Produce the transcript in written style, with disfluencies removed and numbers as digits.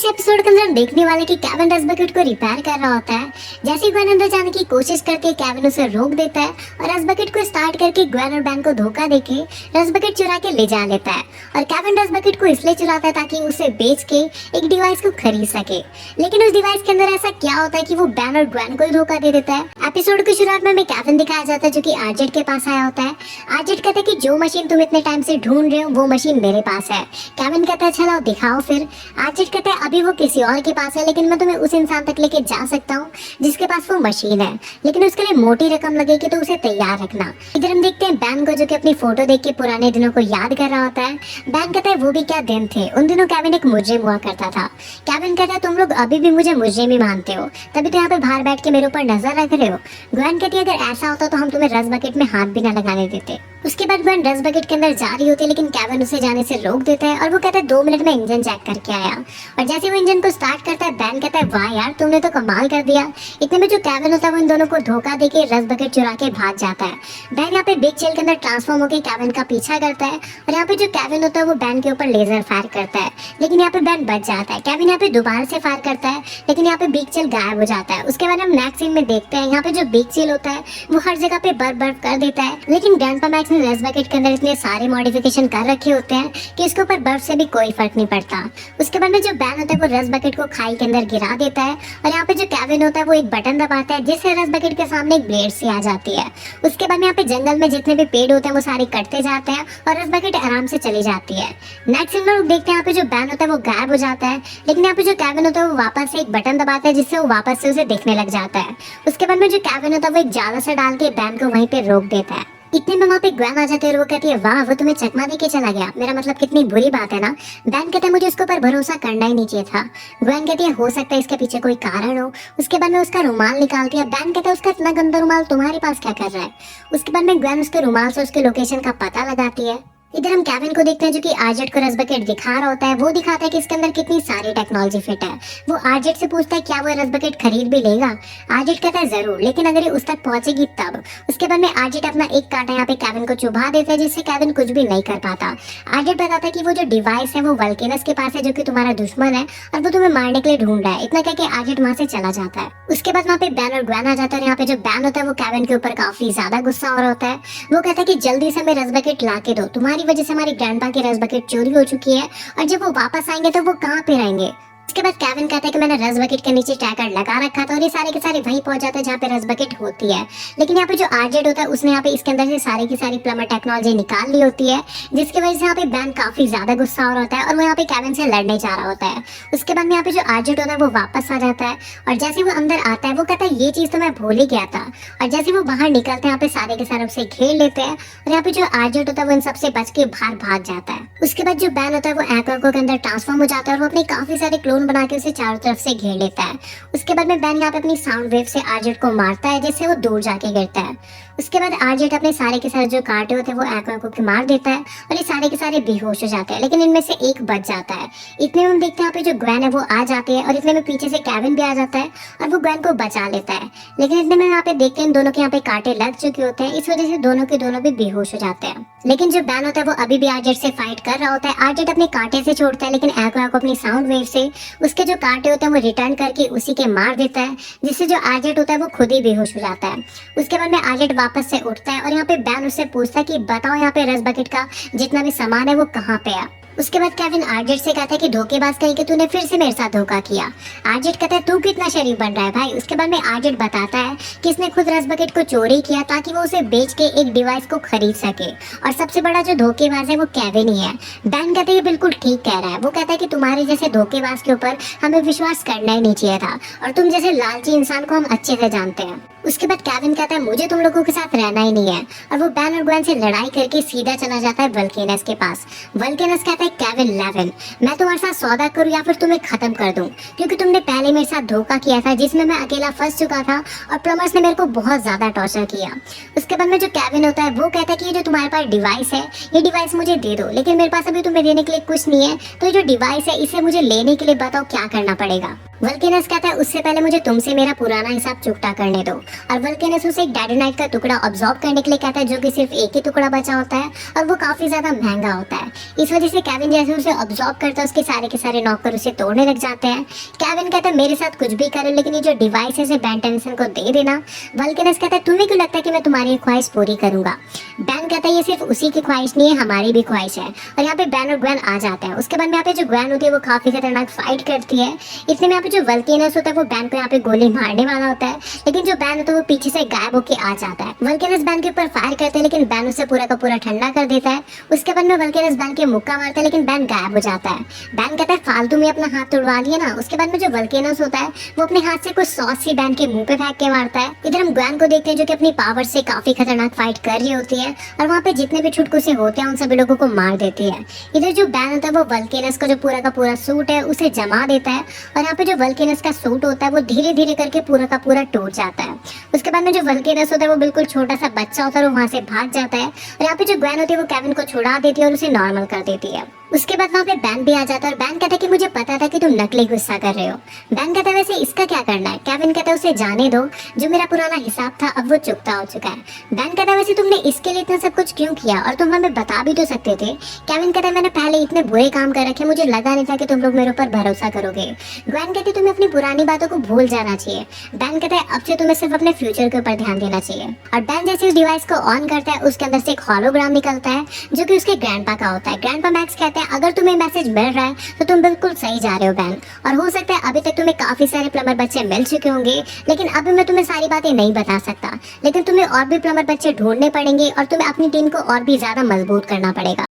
इस एपिसोड के अंदर हम देखने वाले कि केविन रस बकेट को रिपेयर कर रहा होता है। जैसे ही ग्वेन अंदर जाने की कोशिश करती है, केविन उसे रोक देता है और रस बकेट को स्टार्ट करके ग्वेन और बैन को धोखा देके रस बकेट चुरा के ले जा लेता है। और केविन रस बकेट को इसलिए चुराता है ताकि उसे बेच के एक डिवाइस को खरीद सके। लेकिन उस डिवाइस के अंदर ऐसा क्या होता है कि वो बैन और ग्वेन को ही धोखा दे देता है। एपिसोड की शुरुआत में हमें केविन दिखाया जाता है जो कि आरजेड के पास आया होता है। आरजेड कहता है कि जो मशीन तुम इतने टाइम से ढूंढ रहे हो वो मशीन मेरे पास है। केविन कहता है चलो दिखाओ फिर। आरजेड कहता है अभी वो किसी और के पास है, लेकिन मैं तुम्हें उस इंसान तक लेके जा सकता हूँ जिसके पास वो मशीन है, लेकिन उसके लिए मोटी रकम लगेगी तो उसे तैयार रखना। इधर हम देखते हैं बैन को जो कि अपनी फोटो देख के पुराने दिनों को याद कर रहा होता है। बैन कहता है वो भी क्या दिन थे, उन दिनों केविन एक मुजरिम हुआ करता था। केविन कहता है तुम लोग अभी भी मुझे मुजरिम ही मानते हो, तभी तो यहाँ पे बाहर बैठ के मेरे ऊपर नजर रख रहे हो। ग्वेन कहती है अगर ऐसा होता तो हम तुम्हें रस बकेट में हाथ भी ना लगाने देते। उसके बाद ग्वेन रस बकेट के अंदर जा रही होती है, लेकिन केविन उसे जाने से रोक देता है और वो कहता है 2 मिनट में इंजन चेक करके आया। और जैसे वो इंजन को स्टार्ट करता है, बैन कहता है वाह यार तुमने तो कमाल कर दिया। इतने में जो केविन होता है वो इन दोनों को धोखा देके रस बकेट चुरा के भाग जाता है। बैन यहाँ पे बिग चिल के अंदर ट्रांसफॉर्म होकर केविन का पीछा करता है और यहाँ पे जो केविन होता है वो बैन के ऊपर लेजर फायर करता है, लेकिन यहाँ पे बैन बच जाता है। केविन यहाँ पे दोबारा से फायर करता है, लेकिन यहाँ पे बिग चिल गायब हो जाता है। उसके बाद हम नेक्स्ट सीन में देखते हैं यहाँ पे जो बिग चिल होता है वो हर जगह पे बर्फ कर देता है, लेकिन ग्रैंडपा मैक्स ने रस बकेट के अंदर इतने सारे मॉडिफिकेशन कर रखे होते हैं कि इसके ऊपर बर्फ से भी कोई फर्क नहीं पड़ता। उसके बाद में जो बैन होता है वो रस बकेट को खाई के अंदर गिरा देता है और यहाँ पे जो केविन होता है वो एक बटन दबाता है जिससे रस बकेट के सामने एक ब्लेड सी आ जाती है। उसके बाद में यहाँ पे जंगल में जितने भी पेड़ होते हैं वो सारे कटते जाते हैं और रस बकेट आराम से चली जाती है। नेक्स्ट सीन में लोग देखते हैं यहाँ पे जो बैन होता है वो गायब हो जाता है, लेकिन यहाँ पे जो केविन होता है वो वापस से एक बटन दबाता है जिससे वो वापस से उसे दिखने लग जाता है। उसके बाद में जो केविन होता है वो एक जाला सा डाल के बैन को वहीं पे रोक देता है। इतने में वहाँ पे ग्वेन आ जाती है और वो कहती है वाह वो तुम्हें चकमा दे के चला गया, मेरा मतलब कितनी बुरी बात है ना। बैन कहता है मुझे उसके ऊपर भरोसा करना ही नहीं चाहिए था। ग्वेन कहती है हो सकता है इसके पीछे कोई कारण हो। उसके बाद में उसका रुमाल निकालती है। बैन कहता है उसका इतना गंदा रुमाल तुम्हारे पास क्या कर रहा है। उसके बाद में ग्वेन उसके रुमाल से उसके लोकेशन का पता लगाती है। इधर हम केविन को देखते हैं जो कि आरजेड को रस बकेट दिखा रहा होता है। वो दिखाता है कि इसके अंदर कितनी सारी टेक्नोलॉजी फिट है। वो आरजेड से पूछता है क्या वो रस बकेट खरीद भी लेगा। आरजेड कहता है जरूर, लेकिन अगर ये उस तक पहुंचेगी तब। उसके बाद में आरजेड अपना एक कांटा यहाँ पे केविन को चुभा देता है जिससे केविन कुछ भी नहीं कर पाता। आरजेड बताता है कि वो जो डिवाइस है वो वल्केनस के पास है जो कि तुम्हारा दुश्मन है और वो तुम्हें मारने के लिए ढूंढ रहा है। इतना कहके आरजेड वहां से चला जाता है। उसके बाद वहाँ पे बैन और ग्वेन आ जाता है और यहाँ पे जो बैन होता है वो केविन के ऊपर काफी ज्यादा गुस्सा हो रहा होता है। वो कहता है कि जल्दी से हमें रस बकेट ला के दो, तुम्हारी वजह से हमारी ग्रैंडपा की रस बकेट चोरी हो चुकी है और जब वो वापस आएंगे तो वो कहाँ पे रहेंगे। उसके बाद केविन कहता है कि मैंने रस बकेट के नीचे ट्रैकर लगा रखा था और ये सारे के सारे वहीं पहुंच जाते हैं जहाँ पे रस बकेट होती है। लेकिन यहाँ पे जो आरजेड होता है उसने यहाँ पे इसके अंदर से सारी की सारी प्लमर टेक्नोलॉजी निकाल ली होती है, जिसकी वजह से यहाँ पे बैन काफी ज्यादा गुस्सा हो रहा होता है और वो यहाँ पे केविन से लड़ने जा रहा होता है। उसके बाद में यहाँ पे जो आरजेड होता है वो वापस आ जाता है और जैसे वो अंदर आता है वो कहता है ये चीज तो मैं भूल ही गया था। और जैसे वो बाहर निकलते हैं यहाँ पे सारे के सारे उसे घेर लेते हैं और यहाँ पे जो आरजेड होता है वो इन सबसे बच के बाहर भाग जाता है। उसके बाद जो बैन होता है वो एक्वाको के अंदर ट्रांसफॉर्म हो जाता है और वो अपने काफी सारे क्लोन बना के उसे चारों तरफ से घेर लेता है। उसके बाद में बैन यहाँ पे अपनी साउंड वेव से आरजेड को मारता है जिससे वो दूर जाके गिरता है। उसके बाद आरजेड अपने सारे के सारे जो कांटे होते हैं वो एक्वाको को मार देता है और ये सारे के सारे बेहोश हो जाते हैं, लेकिन इनमें से एक बच जाता है। इतने में हम देखते हैं यहाँ पे जो ग्वेन है वो आ जाती है और इतने में पीछे से केविन भी आ जाता है और वो ग्वेन को बचा लेता है। लेकिन इतने में यहाँ पे देखते हैं इन दोनों के यहाँ पे कांटे लग चुके होते हैं, इस वजह से दोनों के दोनों भी बेहोश हो जाते हैं। लेकिन जो बैन होता है वो अभी भी आरजेड से फाइट कर रहा होता है। आरजेड अपने कांटे से छोड़ता है, लेकिन एक्वाको अपनी साउंड वेव से उसके जो कांटे होते हैं वो रिटर्न करके उसी के मार देता है, जिससे जो आरजेड होता है वो खुद ही बेहोश हो जाता है। उसके बाद में आरजेड वापस से उठता है और यहाँ पे बैन उससे पूछता है कि बताओ यहाँ पे रस बकेट का जितना भी सामान है वो कहाँ पे है। उसके बाद केविन आरजेड से कहता है कि धोखेबाज कहीं कि तूने फिर से मेरे साथ धोखा किया। आरजेड कहता है तू कितना शरीफ बन रहा है भाई। उसके बाद में आरजेड बताता है कि इसने खुद रस बकेट को चोरी किया ताकि वो उसे बेच के एक डिवाइस को खरीद सके और सबसे बड़ा जो धोखेबाज है वो केविन ही है। बैन कहते हैं बिल्कुल ठीक कह रहा है। वो कहता है कि तुम्हारे जैसे धोखेबाज के ऊपर हमें विश्वास करना ही नहीं चाहिए था और तुम जैसे लालची इंसान को हम अच्छे से जानते हैं। उसके बाद केविन कहता है मुझे तुम लोगों के साथ रहना ही नहीं है और वो बैन और ग्वेन से लड़ाई करके सीधा चला जाता है वल्केनस के पास। वल्केनस कहता है केविन लेविन मैं तुम्हारे साथ सौदा करूं या फिर तुम्हें खत्म कर दूं, क्योंकि तुमने पहले मेरे साथ धोखा किया था जिसमें मैं अकेला फंस चुका था और प्लमर्स ने मेरे को बहुत ज्यादा टॉर्चर किया। उसके बाद में जो केविन होता है वो कहता है कि ये जो तुम्हारे पास डिवाइस है ये डिवाइस मुझे दे दो, लेकिन मेरे पास अभी तुम्हें देने के लिए कुछ नहीं है, तो ये जो डिवाइस है इसे मुझे लेने के लिए बताओ क्या करना पड़ेगा। वल्केनस कहता है उससे पहले मुझे तुमसे मेरा पुराना हिसाब चुकता करने दो। और वल्केनस उसे एक डेडोनाइट का टुकड़ा ऑब्जॉर्व करने के लिए कहता है, जो कि सिर्फ एक ही टुकड़ा बचा होता है और वो काफी ज्यादा महंगा होता है। इस वजह से केविन जैसे उसे ऑब्जॉर्व करता है, उसके सारे के सारे नौकर उसे तोड़ने लग जाते हैं। केविन कहता है मेरे साथ कुछ भी करो, लेकिन ये जो डिवाइस है इसे बेन टेंसन को दे देना। वल्केनस कहता है तुम्हें क्यों लगता है कि मैं तुम्हारी ख्वाहिश पूरी करूंगा। बैन कहता है ये सिर्फ उसी की ख्वाहिश नहीं है, हमारी भी ख्वाहिश है। और यहाँ पे बैन और ग्वेन आ जाते हैं। उसके बाद में यहाँ पे जो ग्वेन होती है वो काफी खतरनाक फाइट करती है। इतने में यहाँ पे जो वल्केनस होता है वो बैन को यहाँ पे गोली मारने वाला होता है, लेकिन जो बैन होता है वो पीछे से गायब होके आ जाता है। वल्केनस बैन के ऊपर फायर करते हैं, लेकिन बैन उसे पूरा का पूरा ठंडा कर देता है। उसके बाद में वल्केनस बैन के मुक्का मारता है, लेकिन बैन गायब हो जाता है। बैन कहता है फालतू में अपना हाथ तोड़वा लिया ना। उसके बाद में जो वल्केनस होता है वो अपने हाथ से कुछ सॉस सी बैन के मुंह पे फेंक के मारता है। इधर हम ग्वेन को देखते हैं जो कि अपनी पावर से काफी खतरनाक फाइट कर रही होती है और वहाँ पे जितने भी छुटकुसे होते हैं उन सभी लोगों को मार देती है। इधर जो बैन होता है वो वल्केनस का जो पूरा का पूरा सूट है उसे जमा देता है और यहाँ पे जो वल्केनस का सूट होता है वो धीरे धीरे करके पूरा का पूरा टूट जाता है। उसके बाद में जो वल्केनस होता है वो बिल्कुल छोटा सा बच्चा होता है और वहाँ से भाग जाता है। और यहाँ पे जो ग्वेन होती है वो केविन को छुड़ा देती है और उसे नॉर्मल कर देती है। उसके बाद वहाँ पे बैन भी आ जाता है और बैन कहता है कि मुझे पता था कि तुम नकली गुस्सा कर रहे हो। बैन कहता है वैसे इसका क्या करना है। केविन कहता है उसे जाने दो, जो मेरा पुराना हिसाब था अब वो चुकता हो चुका है। बैन कहता है वैसे तुमने इसके लिए इतना सब कुछ क्यों किया और तुम हमें बता भी तो सकते थे। केविन कहता है मैंने पहले इतने बुरे काम कर रखे, मुझे लगा नहीं था कि तुम लोग मेरे ऊपर भरोसा करोगे। ग्वेन कहती तुम्हें अपनी पुरानी बातों को भूल जाना चाहिए। बैन कहता है अब से तुम्हें सिर्फ अपने फ्यूचर के ऊपर ध्यान देना चाहिए। और बैन जैसे उस डिवाइस को ऑन करता है उसके अंदर से एक हॉलोग्राम निकलता है जो कि उसके ग्रैंडपा का होता है। ग्रैंडपा मैक्स कहते हैं अगर तुम्हें मैसेज मिल रहा है तो तुम बिल्कुल सही जा रहे हो बैन, और हो सकता है अभी तक तुम्हें काफी सारे प्लम्बर बच्चे मिल चुके होंगे, लेकिन अभी मैं तुम्हें सारी बातें नहीं बता सकता। लेकिन तुम्हें और भी प्लम्बर बच्चे ढूंढने पड़ेंगे और तुम्हें अपनी टीम को और भी ज्यादा मजबूत करना पड़ेगा।